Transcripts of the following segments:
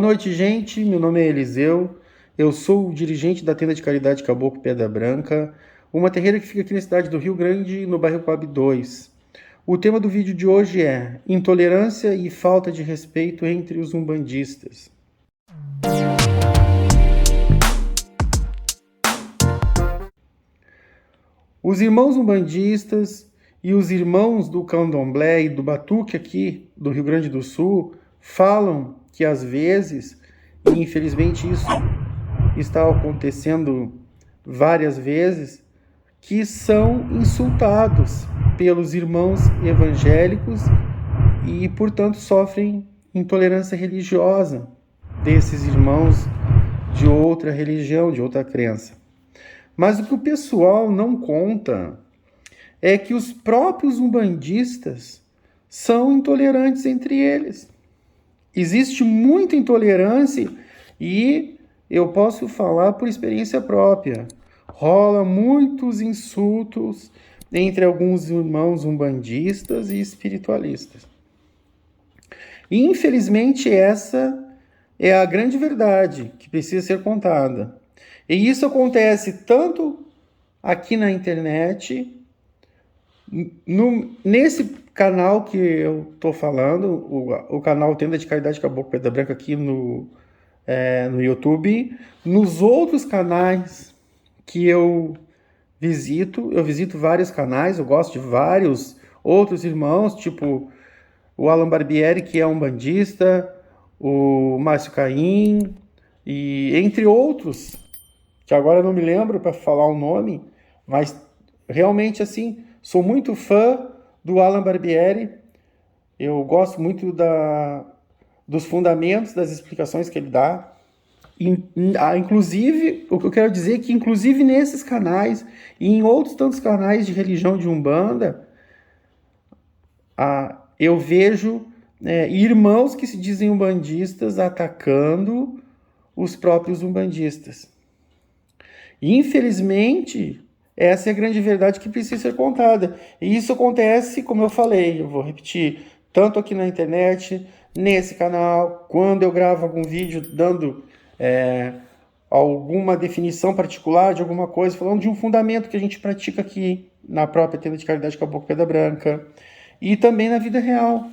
Boa noite, gente. Meu nome é Eliseu. Eu sou o dirigente da tenda de caridade Caboclo Pedra Branca, uma terreira que fica aqui na cidade do Rio Grande, no bairro Coab 2. O tema do vídeo de hoje é intolerância e falta de respeito entre os umbandistas. Os irmãos umbandistas e os irmãos do candomblé e do batuque aqui do Rio Grande do Sul falam que às vezes, e infelizmente isso está acontecendo várias vezes, que são insultados pelos irmãos evangélicos e, portanto, sofrem intolerância religiosa desses irmãos de outra religião, de outra crença. Mas o que o pessoal não conta é que os próprios umbandistas são intolerantes entre eles. Existe muita intolerância e eu posso falar por experiência própria. Rola muitos insultos entre alguns irmãos umbandistas e espiritualistas. E, infelizmente, essa é a grande verdade que precisa ser contada. E isso acontece tanto aqui na internet, nesse canal que eu estou falando, o canal Tenda de Caridade Caboclo Pedra Branca aqui no YouTube, nos outros canais que eu visito vários canais, eu gosto de vários outros irmãos, tipo o Alan Barbieri, que é um bandista, o Márcio Caim, e entre outros, que agora eu não me lembro para falar o nome, mas realmente assim, sou muito fã do Alan Barbieri, eu gosto muito dos fundamentos, das explicações que ele dá. Inclusive, o que eu quero dizer é que, inclusive nesses canais e em outros tantos canais de religião de Umbanda, eu vejo irmãos que se dizem umbandistas atacando os próprios umbandistas. E, infelizmente, essa é a grande verdade que precisa ser contada. E isso acontece, como eu falei, eu vou repetir, tanto aqui na internet, nesse canal, quando eu gravo algum vídeo dando alguma definição particular de alguma coisa, falando de um fundamento que a gente pratica aqui na própria tenda de caridade Caboclo Pedra Branca e também na vida real.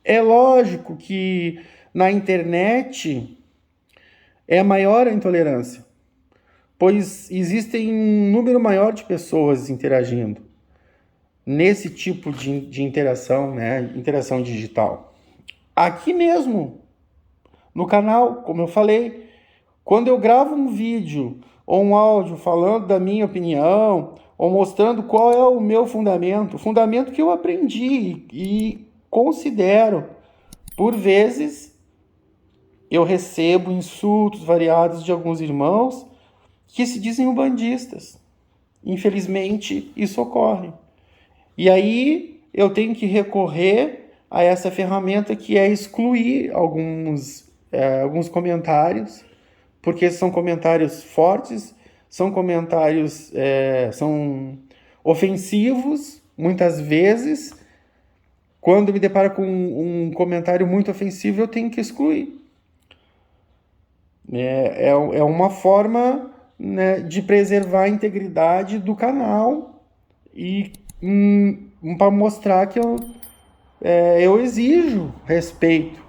É lógico que na internet é maior a intolerância, pois existem um número maior de pessoas interagindo nesse tipo de interação, né? Interação digital. Aqui mesmo, no canal, como eu falei, quando eu gravo um vídeo ou um áudio falando da minha opinião ou mostrando qual é o meu fundamento, o fundamento que eu aprendi e considero, por vezes, eu recebo insultos variados de alguns irmãos que se dizem umbandistas. Infelizmente, isso ocorre. E aí eu tenho que recorrer a essa ferramenta que é excluir alguns comentários, porque são comentários fortes, são comentários são ofensivos, muitas vezes. Quando me deparo com um comentário muito ofensivo, eu tenho que excluir. É uma forma, né, de preservar a integridade do canal e para mostrar que eu exijo respeito.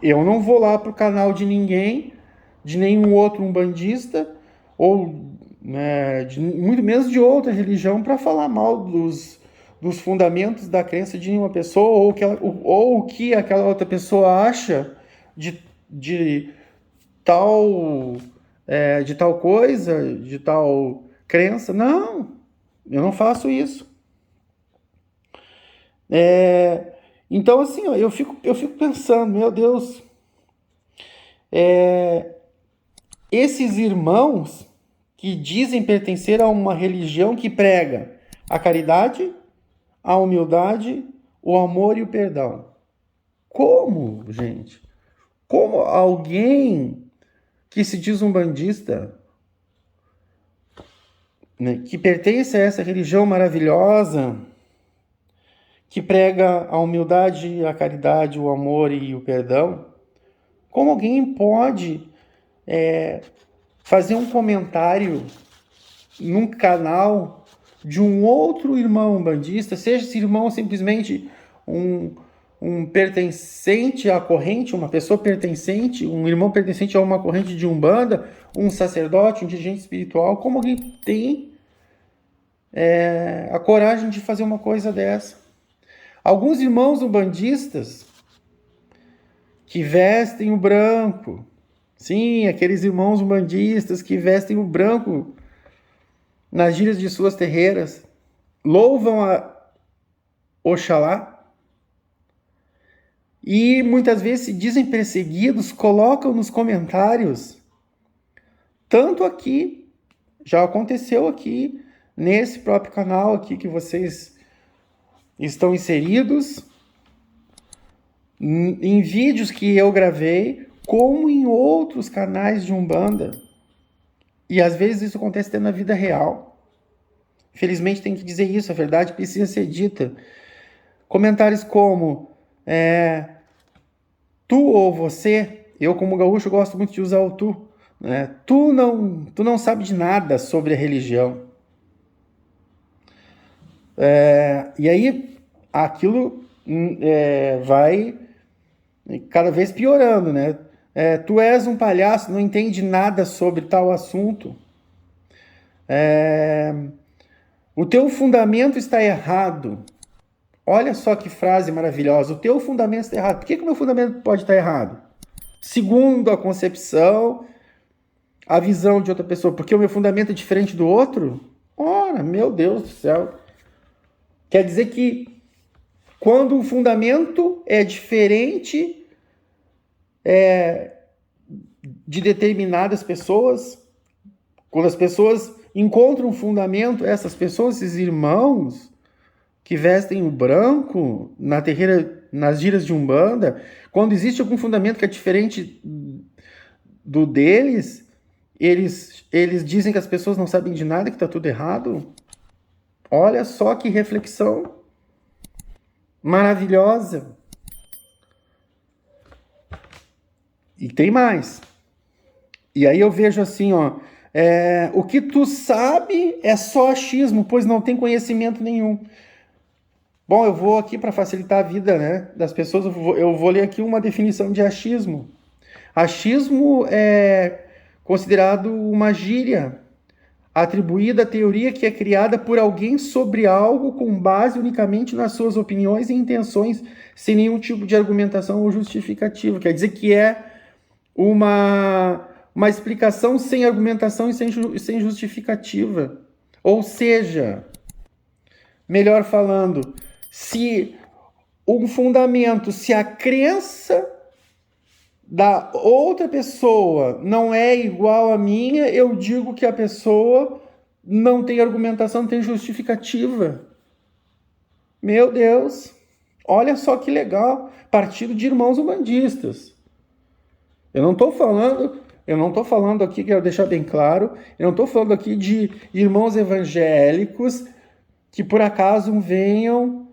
Eu não vou lá para o canal de ninguém, de nenhum outro umbandista, ou muito menos de outra religião, para falar mal dos fundamentos da crença de nenhuma pessoa, ou o que aquela outra pessoa acha de tal coisa, de tal crença. Não, eu não faço isso. Então, assim, eu fico pensando, meu Deus, esses irmãos que dizem pertencer a uma religião que prega a caridade, a humildade, o amor e o perdão. Como, gente? Como alguém que se diz umbandista, né, que pertence a essa religião maravilhosa, que prega a humildade, a caridade, o amor e o perdão, Como alguém pode fazer um comentário num canal de um outro irmão umbandista, seja esse irmão simplesmente um pertencente à corrente, uma pessoa pertencente, um irmão pertencente a uma corrente de Umbanda, um sacerdote, um dirigente espiritual, como alguém tem a coragem de fazer uma coisa dessa? Alguns irmãos umbandistas que vestem o branco, sim, aqueles irmãos umbandistas que vestem o branco nas gírias de suas terreiras, louvam a Oxalá e muitas vezes se dizem perseguidos, colocam nos comentários, tanto aqui, já aconteceu aqui, nesse próprio canal aqui que vocês estão inseridos, em vídeos que eu gravei, como em outros canais de Umbanda. E às vezes isso acontece até na vida real. Felizmente tem que dizer isso, a verdade precisa ser dita. Comentários como, tu ou você, eu como gaúcho gosto muito de usar o tu, né? Tu não sabe de nada sobre a religião. E aí aquilo vai cada vez piorando, né? Tu és um palhaço, não entende nada sobre tal assunto. O teu fundamento está errado. Olha só que frase maravilhosa. O teu fundamento está errado. Por que o meu fundamento pode estar errado? Segundo a concepção, a visão de outra pessoa. Porque o meu fundamento é diferente do outro? Ora, meu Deus do céu. Quer dizer que quando o fundamento é diferente de determinadas pessoas, quando as pessoas encontram um fundamento, essas pessoas, esses irmãos que vestem o branco na terreira, nas gírias de Umbanda, quando existe algum fundamento que é diferente do deles, eles dizem que as pessoas não sabem de nada, que está tudo errado. Olha só que reflexão maravilhosa. E tem mais. E aí eu vejo assim, o que tu sabe é só achismo, pois não tem conhecimento nenhum. Bom, eu vou aqui para facilitar a vida, né, das pessoas, eu vou ler aqui uma definição de achismo. Achismo é considerado uma gíria atribuída à teoria que é criada por alguém sobre algo com base unicamente nas suas opiniões e intenções, sem nenhum tipo de argumentação ou justificativa. Quer dizer que é uma explicação sem argumentação e sem justificativa. Ou seja, melhor falando, se um fundamento, se a crença da outra pessoa não é igual à minha, eu digo que a pessoa não tem argumentação, não tem justificativa. Meu Deus, olha só que legal, partido de irmãos umbandistas. Eu não estou falando aqui, quero deixar bem claro, eu não estou falando aqui de irmãos evangélicos que por acaso venham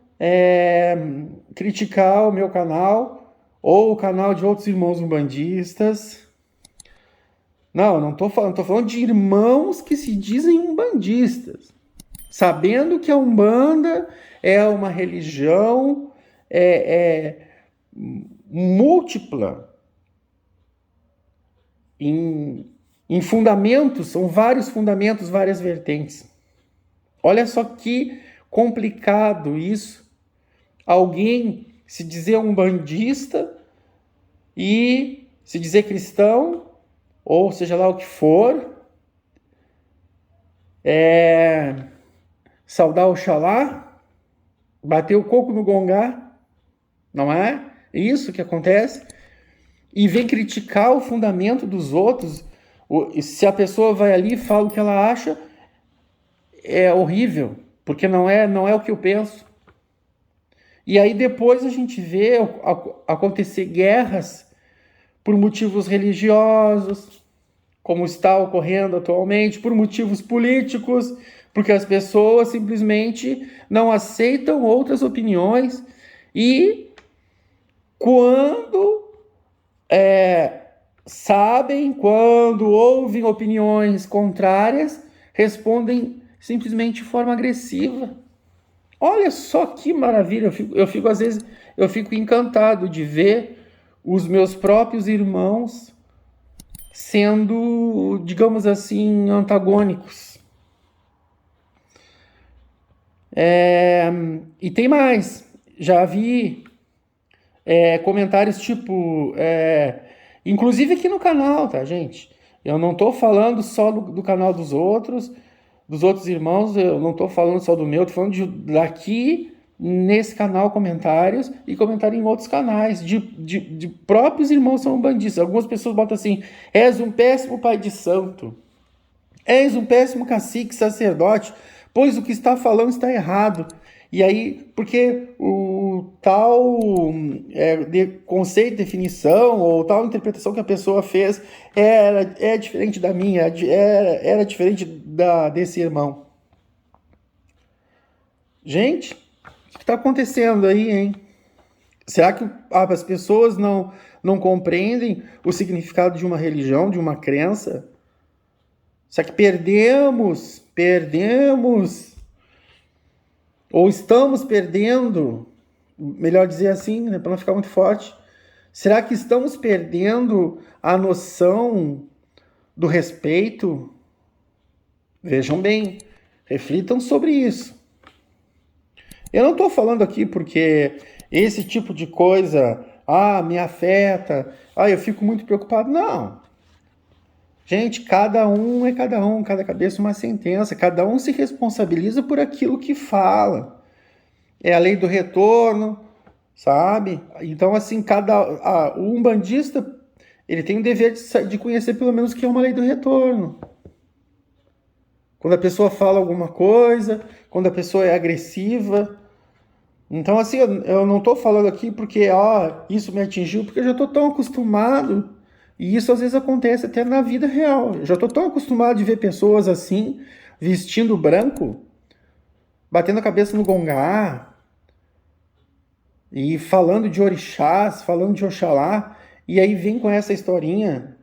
criticar o meu canal ou o canal de outros irmãos umbandistas. Não estou falando de irmãos que se dizem umbandistas, sabendo que a Umbanda é uma religião múltipla em fundamentos, são vários fundamentos, várias vertentes. Olha só que complicado isso. Alguém se dizer umbandista e se dizer cristão, ou seja lá o que for, saudar Oxalá, bater o coco no gongá, não é? Isso que acontece. E vem criticar o fundamento dos outros. Se a pessoa vai ali e fala o que ela acha, é horrível, porque não é o que eu penso. E aí depois a gente vê acontecer guerras por motivos religiosos, como está ocorrendo atualmente, por motivos políticos, porque as pessoas simplesmente não aceitam outras opiniões. E quando sabem, quando ouvem opiniões contrárias, respondem simplesmente de forma agressiva. Olha só que maravilha, às vezes, eu fico encantado de ver os meus próprios irmãos sendo, digamos assim, antagônicos. E tem mais, já vi comentários tipo, inclusive aqui no canal, tá, gente? Eu não tô falando só do canal dos outros irmãos, eu não tô falando só do meu, tô falando daqui nesse canal comentários e comentário em outros canais de próprios irmãos são umbandistas. Algumas pessoas botam assim: és um péssimo pai de santo, és um péssimo cacique, sacerdote, pois o que está falando está errado. E aí, porque o tal conceito, definição, ou tal interpretação que a pessoa fez é diferente da minha, era diferente desse irmão. Gente, o que está acontecendo aí, hein? Será que as pessoas não compreendem o significado de uma religião, de uma crença? Será que perdemos, ou estamos perdendo, melhor dizer assim, né, para não ficar muito forte, será que estamos perdendo a noção do respeito? Vejam bem, reflitam sobre isso. Eu não estou falando aqui porque esse tipo de coisa, me afeta, eu fico muito preocupado. Não. Gente, cada um é cada cabeça uma sentença, cada um se responsabiliza por aquilo que fala. É a lei do retorno, sabe? Então, assim, o umbandista, ele tem o dever de conhecer pelo menos o que é uma lei do retorno. Quando a pessoa fala alguma coisa, quando a pessoa é agressiva. Então, assim, eu não estou falando aqui porque, isso me atingiu, porque eu já estou tão acostumado. E isso às vezes acontece até na vida real. Eu já estou tão acostumado de ver pessoas assim, vestindo branco, batendo a cabeça no gongá, e falando de orixás, falando de Oxalá, e aí vem com essa historinha,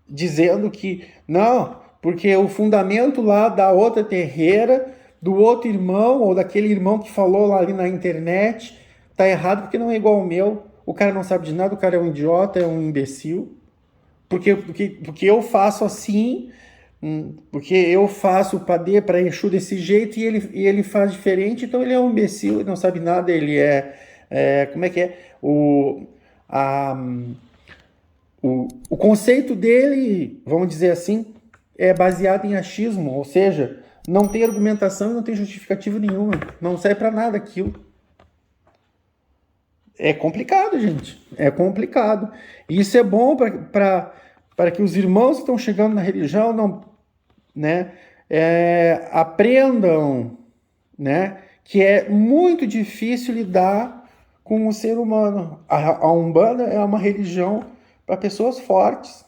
dizendo que, não, porque o fundamento lá da outra terreira, do outro irmão, ou daquele irmão que falou lá ali na internet, tá errado porque não é igual ao meu, o cara não sabe de nada, o cara é um idiota, é um imbecil. Porque eu faço assim, porque eu faço o padê para Exu desse jeito e ele faz diferente, então ele é um imbecil, ele não sabe nada, ele como é que é? O conceito dele, vamos dizer assim, é baseado em achismo, ou seja, não tem argumentação e não tem justificativa nenhuma, não serve para nada aquilo. É complicado, gente. É complicado. E isso é bom para que os irmãos que estão chegando na religião aprendam, que é muito difícil lidar com o ser humano. A Umbanda é uma religião para pessoas fortes.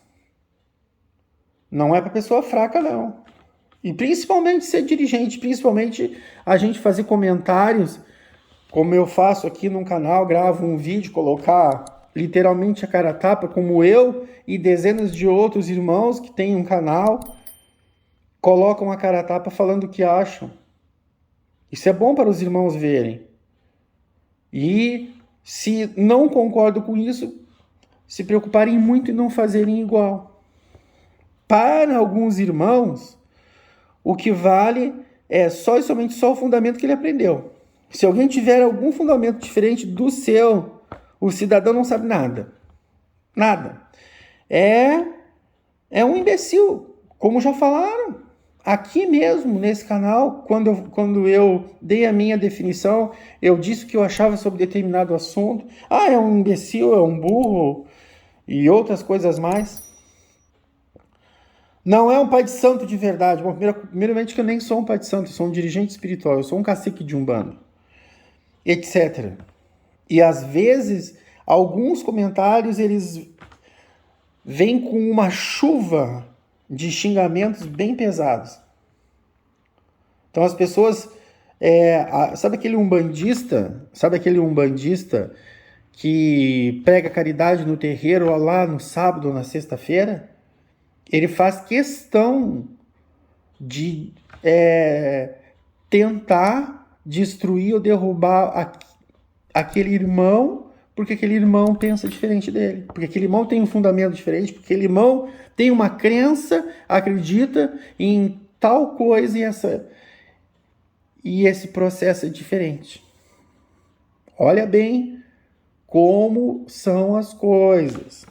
Não é para pessoa fraca, não. E principalmente ser dirigente, principalmente a gente fazer comentários, como eu faço aqui no canal, gravo um vídeo, colocar literalmente a cara a tapa, como eu e dezenas de outros irmãos que têm um canal, colocam a cara a tapa falando o que acham. Isso é bom para os irmãos verem. E se não concordam com isso, se preocuparem muito em não fazerem igual. Para alguns irmãos, o que vale é só e somente o fundamento que ele aprendeu. Se alguém tiver algum fundamento diferente do seu, o cidadão não sabe nada. Nada. É um imbecil, como já falaram. Aqui mesmo, nesse canal, quando eu dei a minha definição, eu disse o que eu achava sobre determinado assunto. É um imbecil, é um burro e outras coisas mais. Não é um pai de santo de verdade. Bom, primeiramente que eu nem sou um pai de santo, eu sou um dirigente espiritual, eu sou um cacique de Umbanda, etc. E às vezes, alguns comentários, eles vêm com uma chuva de xingamentos bem pesados. Então as pessoas... sabe aquele umbandista que prega caridade no terreiro ou lá no sábado ou na sexta-feira, ele faz questão de tentar destruir ou derrubar aquele irmão, porque aquele irmão pensa diferente dele, porque aquele irmão tem um fundamento diferente, porque aquele irmão tem uma crença, acredita em tal coisa e esse processo é diferente. Olha bem como são as coisas.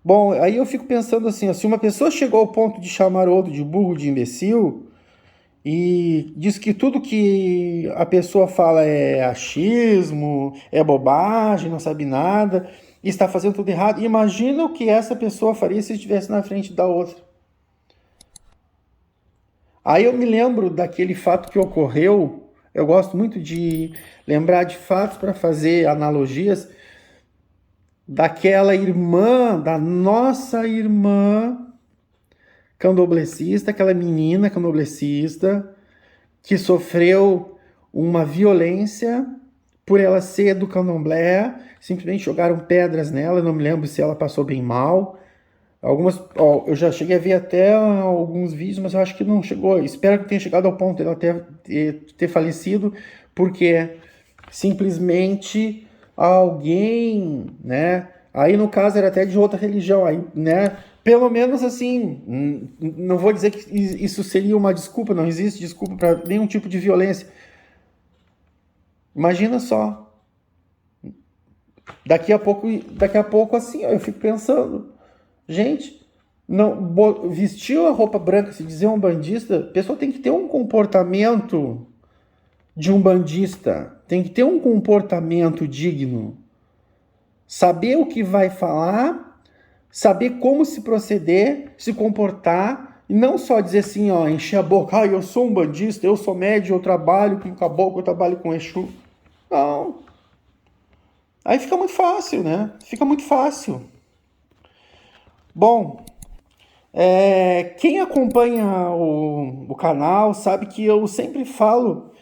Bom, aí eu fico pensando assim, ó, se uma pessoa chegou ao ponto de chamar outro de burro, de imbecil, e diz que tudo que a pessoa fala é achismo, é bobagem, não sabe nada, e está fazendo tudo errado, imagina o que essa pessoa faria se estivesse na frente da outra. Aí eu me lembro daquele fato que ocorreu, eu gosto muito de lembrar de fatos para fazer analogias, daquela irmã, da nossa irmã candomblessista, aquela menina candomblessista que sofreu uma violência por ela ser do candomblé, simplesmente jogaram pedras nela, eu não me lembro se ela passou bem mal. Eu já cheguei a ver até alguns vídeos, mas eu acho que não chegou. Espero que tenha chegado ao ponto de ela ter falecido, porque simplesmente alguém, né? Aí no caso era até de outra religião, aí, né? Pelo menos assim, não vou dizer que isso seria uma desculpa, não existe desculpa para nenhum tipo de violência. Imagina só. Daqui a pouco assim, eu fico pensando, gente, não vestiu a roupa branca, se dizer um bandista, a pessoa tem que ter um comportamento de um bandista, tem que ter um comportamento digno, saber o que vai falar, saber como se proceder, se comportar, e não só dizer assim, ó, encher a boca, eu sou um bandista, eu sou médium, eu trabalho com caboclo, eu trabalho com Exu. Não. Aí fica muito fácil, né? Fica muito fácil. Bom, quem acompanha o canal sabe que eu sempre falo,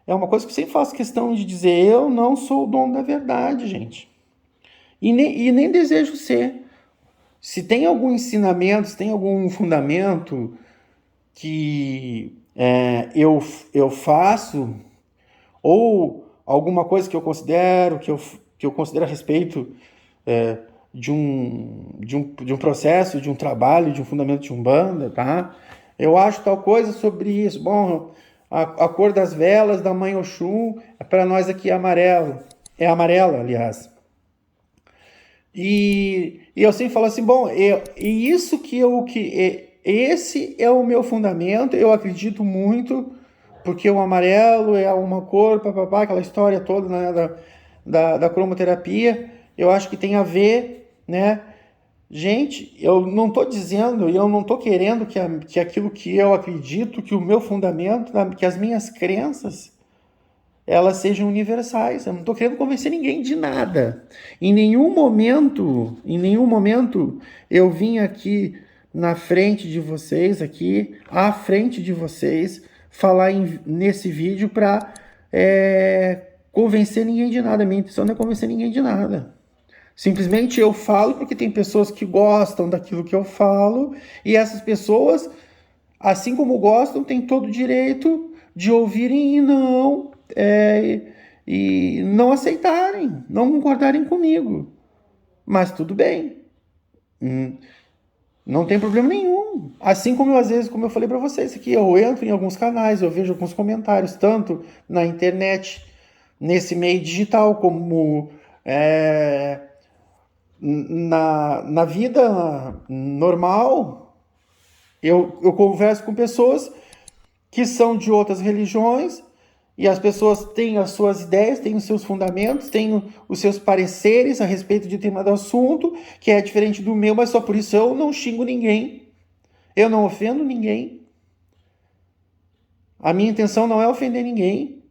é uma coisa que eu sempre faço questão de dizer, eu não sou o dono da verdade, gente. E nem desejo ser. Se tem algum ensinamento, se tem algum fundamento que eu faço, ou alguma coisa que eu considero, que eu considero a respeito de um processo, de um trabalho, de um fundamento de Umbanda, tá? Eu acho tal coisa sobre isso. Bom, a cor das velas da Mãe Oxum, para nós aqui é amarelo. É amarela, aliás. E eu sempre falo assim, bom, esse é o meu fundamento, eu acredito muito, porque o amarelo é uma cor, papapá, aquela história toda, né, da cromoterapia, eu acho que tem a ver, né? Gente, eu não estou dizendo, eu não estou querendo que aquilo que eu acredito, que o meu fundamento, que as minhas crenças, elas sejam universais. Eu não estou querendo convencer ninguém de nada. Em nenhum momento eu vim aqui na frente de vocês, aqui à frente de vocês, falar nesse vídeo para convencer ninguém de nada. A minha intenção não é convencer ninguém de nada. Simplesmente eu falo porque tem pessoas que gostam daquilo que eu falo, e essas pessoas, assim como gostam, têm todo o direito de ouvirem e não aceitarem, não concordarem comigo. Mas tudo bem. Não tem problema nenhum. Assim como às vezes, como eu falei para vocês aqui, eu entro em alguns canais, eu vejo alguns comentários, tanto na internet, nesse meio digital, como na vida normal. Eu converso com pessoas que são de outras religiões, e as pessoas têm as suas ideias, têm os seus fundamentos, têm os seus pareceres a respeito de determinado assunto, que é diferente do meu, mas só por isso eu não xingo ninguém, eu não ofendo ninguém. A minha intenção não é ofender ninguém,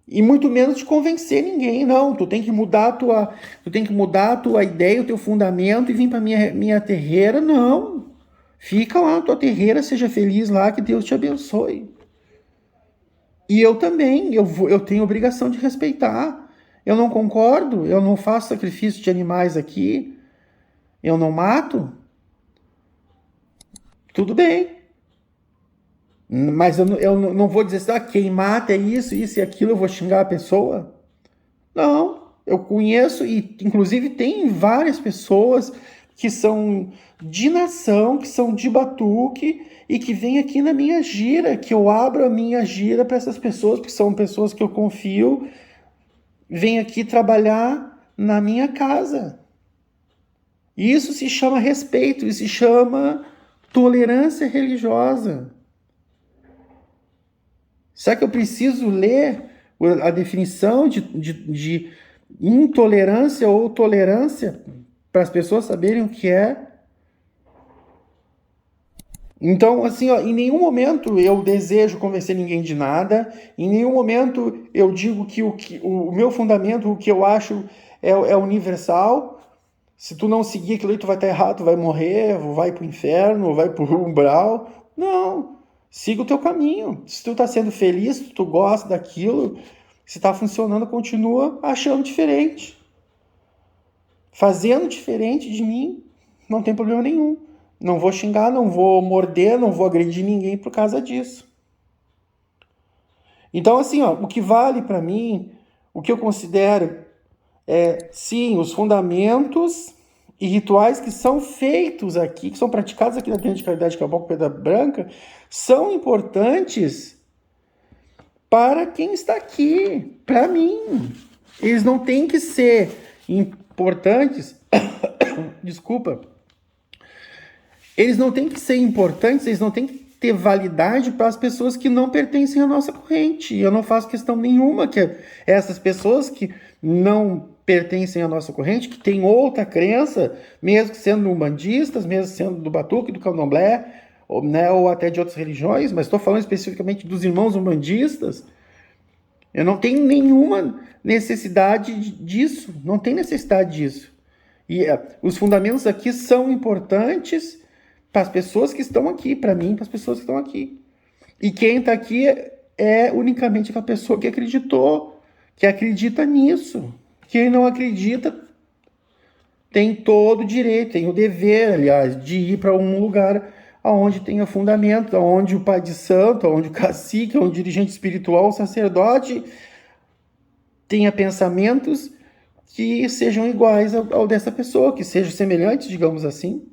e muito menos de convencer ninguém. Não, tu tem que mudar a tua ideia, o teu fundamento e vir para minha terreira. Não, fica lá na tua terreira, seja feliz lá, que Deus te abençoe. E eu também, eu tenho obrigação de respeitar. Eu não concordo, eu não faço sacrifício de animais aqui, eu não mato. Tudo bem. Mas eu não vou dizer assim, quem mata é isso e aquilo, eu vou xingar a pessoa. Não, eu conheço e inclusive tem várias pessoas que são de nação, que são de batuque e que vêm aqui na minha gira, que eu abro a minha gira para essas pessoas, porque são pessoas que eu confio, vêm aqui trabalhar na minha casa. Isso se chama respeito, isso se chama tolerância religiosa. Será que eu preciso ler a definição de intolerância ou tolerância para as pessoas saberem o que é? Então, assim, em nenhum momento eu desejo convencer ninguém de nada, em nenhum momento eu digo que o meu fundamento, o que eu acho é universal. Se tu não seguir aquilo aí, tu vai estar errado, tu vai morrer, vai pro inferno, vai pro umbral. Não, siga o teu caminho. Se tu tá sendo feliz, se tu gosta daquilo, se tá funcionando, continua achando diferente. Fazendo diferente de mim, não tem problema nenhum. Não vou xingar, não vou morder, não vou agredir ninguém por causa disso. Então, assim, o que vale para mim, o que eu considero sim, os fundamentos e rituais que são feitos aqui, que são praticados aqui na Tenda de Caridade Caboclo Pedra Branca, são importantes para quem está aqui, para mim. Eles não têm que ser importantes, desculpa, eles não têm que ser importantes, eles não têm que ter validade para as pessoas que não pertencem à nossa corrente. E eu não faço questão nenhuma que essas pessoas que não pertencem à nossa corrente, que têm outra crença, mesmo sendo umbandistas, mesmo sendo do Batuque, do Candomblé, ou até de outras religiões, mas estou falando especificamente dos irmãos umbandistas, eu não tenho nenhuma necessidade disso, não tem necessidade disso. E os fundamentos aqui são importantes para as pessoas que estão aqui, para mim, para as pessoas que estão aqui. E quem está aqui é unicamente aquela pessoa que acreditou, que acredita nisso. Quem não acredita tem todo o direito, tem o dever, aliás, de ir para um lugar onde tenha fundamento, onde o pai de santo, onde o cacique, onde o dirigente espiritual, o sacerdote, tenha pensamentos que sejam iguais ao dessa pessoa, que sejam semelhantes, digamos assim.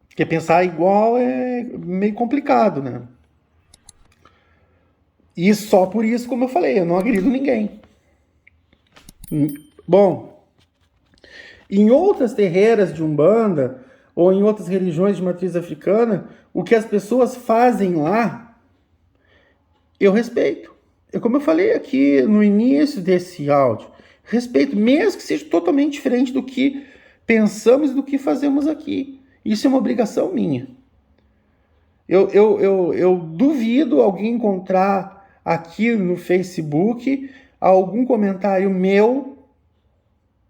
Porque pensar igual é meio complicado, né? E só por isso, como eu falei, eu não agrido ninguém. Bom, em outras terreiras de Umbanda, ou em outras religiões de matriz africana, o que as pessoas fazem lá, eu respeito. Como eu falei aqui no início desse áudio, respeito, mesmo que seja totalmente diferente do que pensamos e do que fazemos aqui. Isso é uma obrigação minha. Eu duvido alguém encontrar aqui no Facebook algum comentário meu,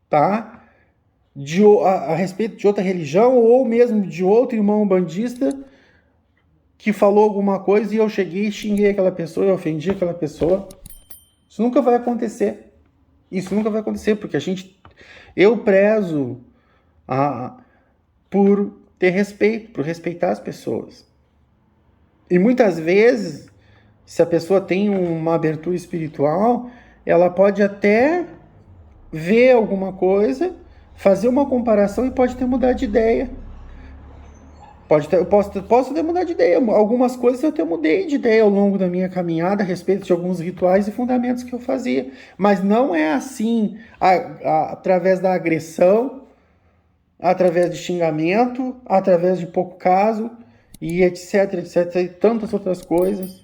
tá? A respeito de outra religião ou mesmo de outro irmão bandista que falou alguma coisa e eu cheguei e xinguei aquela pessoa, eu ofendi aquela pessoa. Isso nunca vai acontecer. Isso nunca vai acontecer, porque eu prezo por ter respeito, por respeitar as pessoas. E muitas vezes, se a pessoa tem uma abertura espiritual, ela pode até ver alguma coisa, fazer uma comparação e pode ter mudado de ideia. Eu posso ter mudado de ideia. Algumas coisas eu até mudei de ideia ao longo da minha caminhada a respeito de alguns rituais e fundamentos que eu fazia. Mas não é assim, através da agressão, através de xingamento, através de pouco caso, e etc, etc, e tantas outras coisas.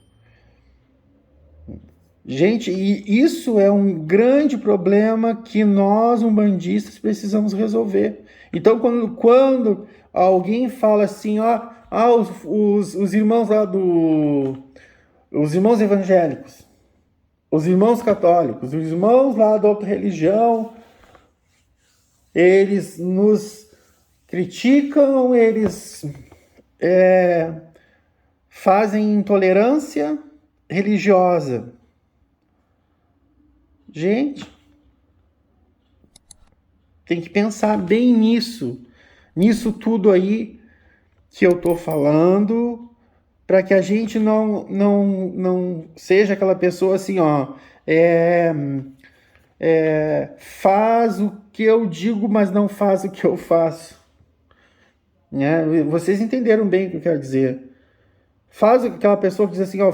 Gente, e isso é um grande problema que nós, umbandistas, precisamos resolver. Então, quando alguém fala assim, os irmãos lá os irmãos evangélicos, os irmãos católicos, os irmãos lá da outra religião, eles nos criticam, eles fazem intolerância religiosa. Gente, tem que pensar bem nisso tudo aí que eu tô falando, para que a gente não seja aquela pessoa assim, ó, faz o que eu digo, mas não faz o que eu faço. Né? Vocês entenderam bem o que eu quero dizer. Faz aquela pessoa que diz assim, ó,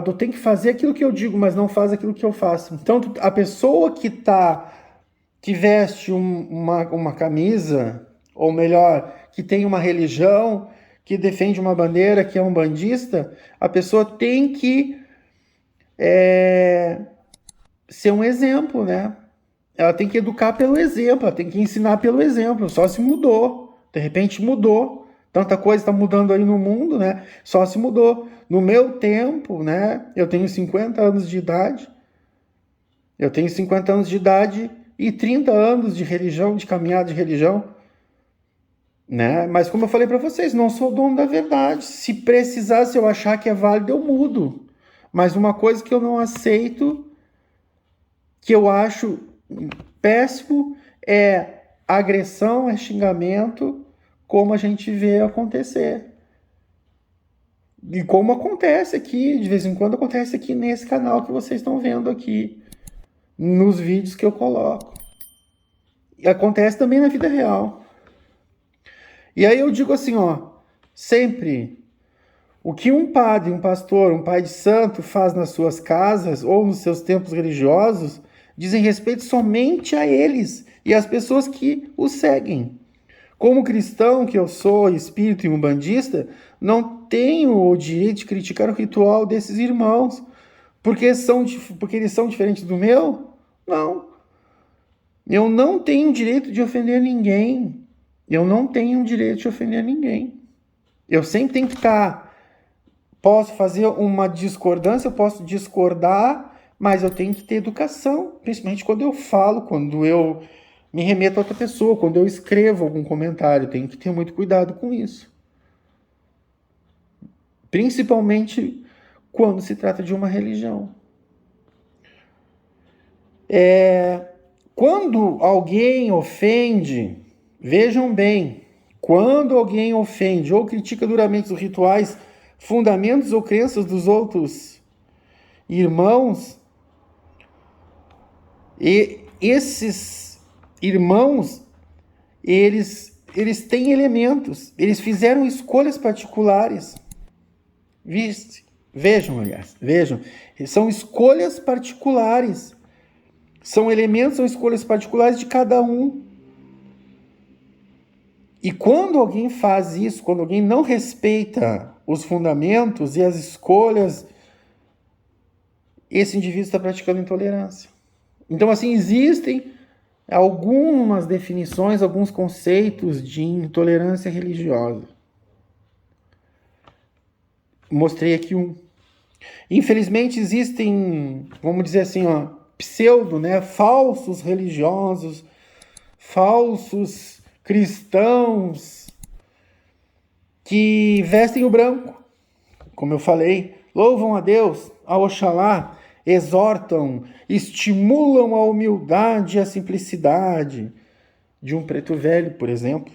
tu tem que fazer aquilo que eu digo, mas não faz aquilo que eu faço. Então, a pessoa que veste uma camisa, ou melhor, que tem uma religião, que defende uma bandeira, que é um bandista, a pessoa tem que ser um exemplo, né? Ela tem que educar pelo exemplo, ela tem que ensinar pelo exemplo. Só se mudou. De repente mudou. Tanta coisa está mudando aí no mundo, né? Só se mudou. No meu tempo, né? Eu tenho 50 anos de idade. Eu tenho 50 anos de idade e 30 anos de religião, de caminhada de religião. Né? Mas como eu falei para vocês, não sou dono da verdade. Se precisar, se eu achar que é válido, eu mudo. Mas uma coisa que eu não aceito, que eu acho péssimo, é agressão, é xingamento, como a gente vê acontecer. E como acontece aqui, de vez em quando acontece aqui nesse canal que vocês estão vendo aqui, nos vídeos que eu coloco. E acontece também na vida real. E aí eu digo assim, ó, sempre, o que um padre, um pastor, um pai de santo faz nas suas casas ou nos seus templos religiosos, dizem respeito somente a eles e às pessoas que o seguem. Como cristão que eu sou, espírito e umbandista, não tenho o direito de criticar o ritual desses irmãos, porque eles são diferentes do meu? Não. Eu não tenho direito de ofender ninguém. Eu não tenho direito de ofender ninguém. Eu sempre tenho que estar... Posso fazer uma discordância, eu posso discordar, mas eu tenho que ter educação, principalmente quando eu falo, quando eu me remeto a outra pessoa, quando eu escrevo algum comentário, tenho que ter muito cuidado com isso. Principalmente quando se trata de uma religião. Quando alguém ofende, vejam bem, quando alguém ofende ou critica duramente os rituais, fundamentos ou crenças dos outros irmãos, e esses irmãos, eles têm elementos, eles fizeram escolhas particulares. Vejam, são escolhas particulares, são elementos, são escolhas particulares de cada um. E quando alguém faz isso, quando alguém não respeita os fundamentos e as escolhas, esse indivíduo está praticando intolerância. Então, assim, existem algumas definições, alguns conceitos de intolerância religiosa. Mostrei aqui um. Infelizmente, existem, vamos dizer assim, ó, pseudo, né, falsos religiosos, falsos cristãos que vestem o branco, como eu falei, louvam a Deus, a Oxalá, exortam, estimulam a humildade e a simplicidade de um preto velho, por exemplo.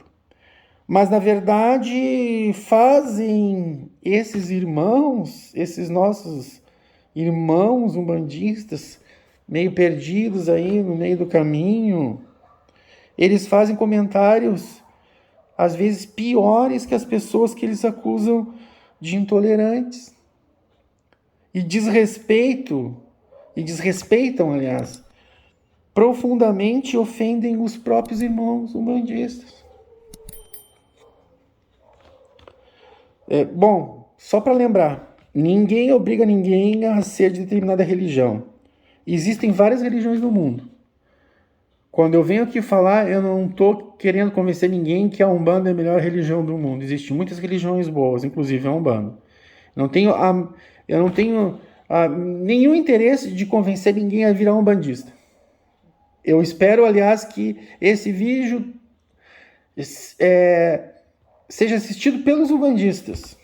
Mas, na verdade, fazem esses irmãos, esses nossos irmãos umbandistas, meio perdidos aí no meio do caminho, eles fazem comentários, às vezes, piores que as pessoas que eles acusam de intolerantes. E desrespeitam, aliás, profundamente ofendem os próprios irmãos umbandistas. Bom, só para lembrar, ninguém obriga ninguém a ser de determinada religião. Existem várias religiões no mundo. Quando eu venho aqui falar, eu não estou querendo convencer ninguém que a Umbanda é a melhor religião do mundo. Existem muitas religiões boas, inclusive a Umbanda. Eu não tenho nenhum interesse de convencer ninguém a virar umbandista. Eu espero, aliás, que esse vídeo seja assistido pelos umbandistas.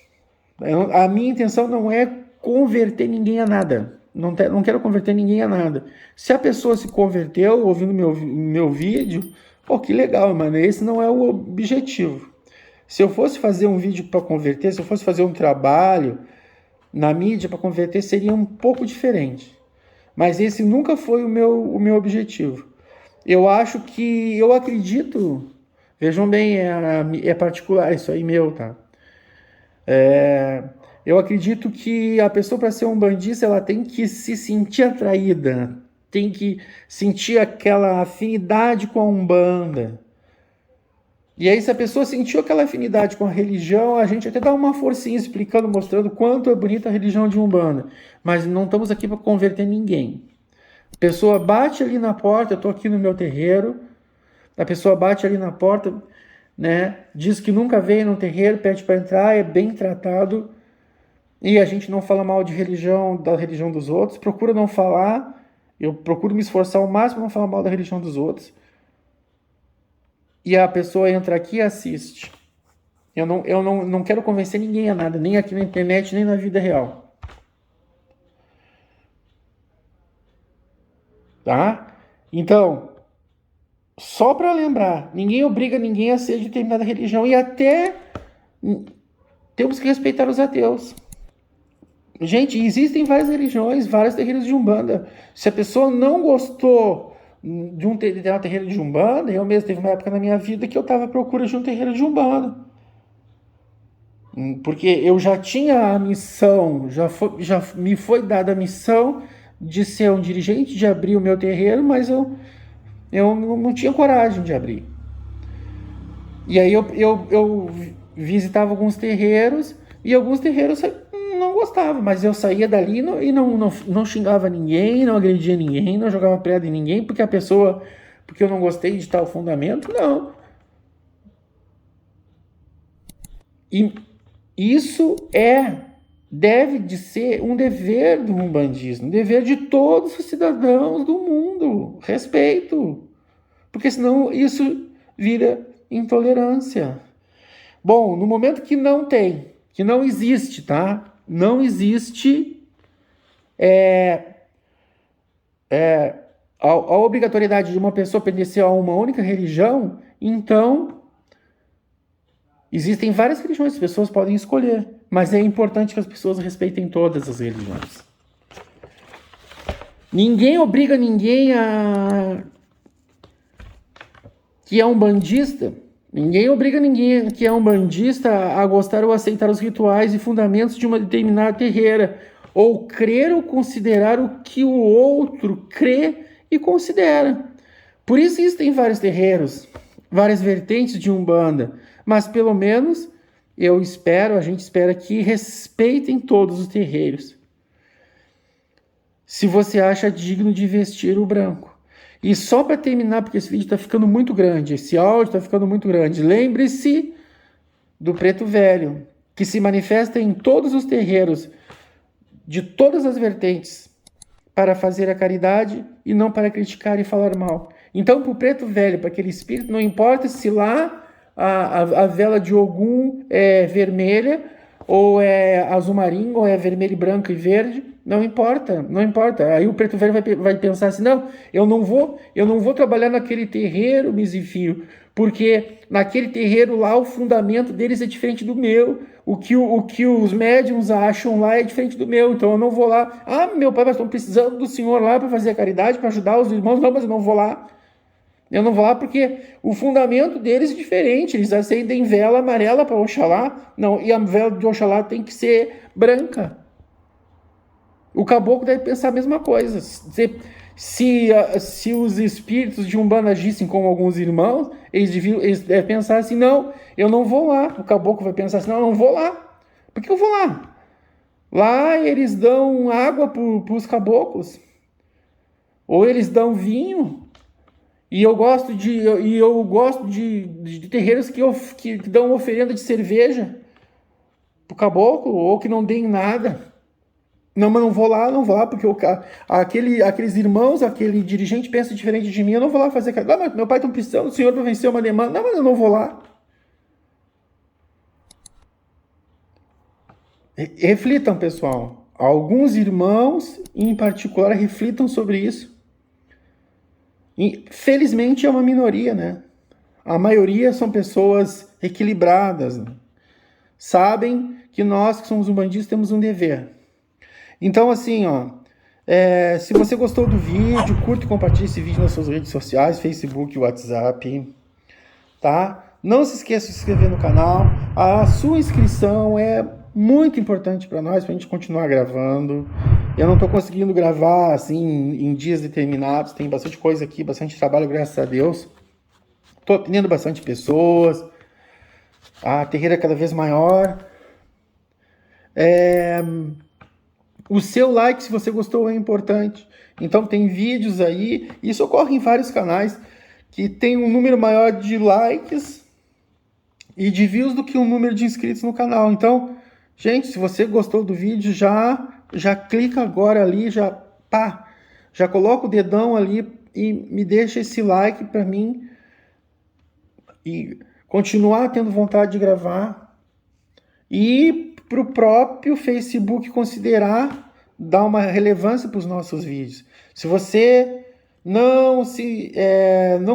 A minha intenção não é converter ninguém a nada. não quero converter ninguém a nada. Se a pessoa se converteu ouvindo meu vídeo, pô, que legal, mano. Esse não é o objetivo. Se eu fosse fazer um vídeo para converter, se eu fosse fazer um trabalho na mídia para converter, seria um pouco diferente. Mas esse nunca foi o meu objetivo. Eu acredito, vejam bem, é particular, isso aí meu, tá? Eu acredito que a pessoa, para ser um bandista, ela tem que se sentir atraída, tem que sentir aquela afinidade com a Umbanda. E aí, se a pessoa sentiu aquela afinidade com a religião, a gente até dá uma forcinha explicando, mostrando quanto é bonita a religião de Umbanda. Mas não estamos aqui para converter ninguém. A pessoa bate ali na porta, eu estou aqui no meu terreiro, a pessoa bate ali na porta, né, diz que nunca veio no terreiro, pede para entrar, é bem tratado, e a gente não fala mal de religião, da religião dos outros, procura não falar, eu procuro me esforçar ao máximo para não falar mal da religião dos outros, e a pessoa entra aqui e assiste. Eu não quero convencer ninguém a nada, nem aqui na internet, nem na vida real. Tá? Então, só para lembrar, ninguém obriga ninguém a ser de determinada religião, e até temos que respeitar os ateus. Gente, existem várias religiões, vários terreiros de Umbanda. Se a pessoa não gostou de um terreiro de Umbanda, eu mesmo teve uma época na minha vida que eu estava à procura de um terreiro de Umbanda. Porque eu já tinha a missão, já me foi dada a missão de ser um dirigente, de abrir o meu terreiro, mas eu não tinha coragem de abrir. E aí eu visitava alguns terreiros, e alguns terreiros não gostava, mas eu saía dali e não xingava ninguém, não agredia ninguém, não jogava pedra em ninguém, porque eu não gostei de tal fundamento, não. E isso deve de ser um dever do umbandismo, um dever de todos os cidadãos do mundo, respeito, porque senão isso vira intolerância. Bom, no momento que não existe, tá? Não existe a obrigatoriedade de uma pessoa pertencer a uma única religião, então existem várias religiões, as pessoas podem escolher, mas é importante que as pessoas respeitem todas as religiões. Ninguém obriga ninguém que é umbandista, ninguém obriga ninguém que é umbandista a gostar ou aceitar os rituais e fundamentos de uma determinada terreira, ou crer ou considerar o que o outro crê e considera. Por isso existem vários terreiros, várias vertentes de Umbanda, mas pelo menos a gente espera que respeitem todos os terreiros. Se você acha digno de vestir o branco. E só para terminar, porque esse vídeo está ficando muito grande, esse áudio está ficando muito grande, lembre-se do Preto Velho, que se manifesta em todos os terreiros, de todas as vertentes, para fazer a caridade e não para criticar e falar mal. Então, para o Preto Velho, para aquele espírito, não importa se lá a vela de Ogum é vermelha, ou é azul marinho, ou é vermelho, branco e verde, não importa, não importa. Aí o Preto Velho vai pensar assim, não, eu não vou trabalhar naquele terreiro, Misifio, porque naquele terreiro lá o fundamento deles é diferente do meu, o que os médiums acham lá é diferente do meu, então eu não vou lá. Ah, meu pai, mas estão precisando do senhor lá para fazer a caridade, para ajudar os irmãos, não, mas eu não vou lá. Eu não vou lá porque o fundamento deles é diferente. Eles acendem vela amarela para Oxalá. Não, e a vela de Oxalá tem que ser branca. O caboclo deve pensar a mesma coisa. Se os espíritos de Umbanda agissem como alguns irmãos, eles devem pensar assim, não, eu não vou lá. O caboclo vai pensar assim, não, eu não vou lá. Por que eu vou lá? Lá eles dão água para os caboclos. Ou eles dão vinho. E eu gosto de terreiros que dão oferenda de cerveja pro caboclo, ou que não deem nada. Não, mas não vou lá, porque aqueles irmãos, aquele dirigente pensa diferente de mim, eu não vou lá fazer... Não, mas meu pai está precisando do senhor para vencer uma demanda. Não, mas eu não vou lá. Reflitam, pessoal. alguns irmãos, em particular, reflitam sobre isso. E, felizmente é uma minoria, né? A maioria são pessoas equilibradas, né? Sabem que nós que somos umbandistas temos um dever. Então, assim, ó, se você gostou do vídeo, curta e compartilhe esse vídeo nas suas redes sociais, Facebook, WhatsApp, tá? Não se esqueça de se inscrever no canal. A sua inscrição é muito importante para nós, para a gente continuar gravando. Eu não estou conseguindo gravar assim em dias determinados, tem bastante coisa aqui, bastante trabalho, graças a Deus. Estou atendendo bastante pessoas, a terreira é cada vez maior. O seu like, se você gostou, é importante. Então tem vídeos aí, isso ocorre em vários canais, que tem um número maior de likes e de views do que o número de inscritos no canal. Então, gente, se você gostou do vídeo, já clica agora ali, já coloca o dedão ali e me deixa esse like para mim e continuar tendo vontade de gravar. E para o próprio Facebook considerar dar uma relevância para os nossos vídeos. Se você não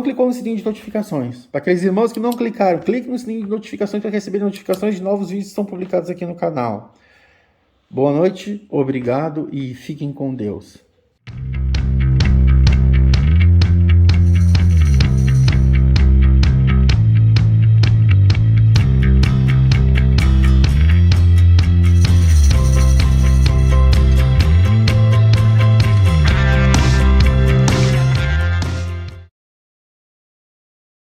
clicou no sininho de notificações, para aqueles irmãos que não clicaram, clique no sininho de notificações para receber notificações de novos vídeos que são publicados aqui no canal. Boa noite, obrigado e fiquem com Deus.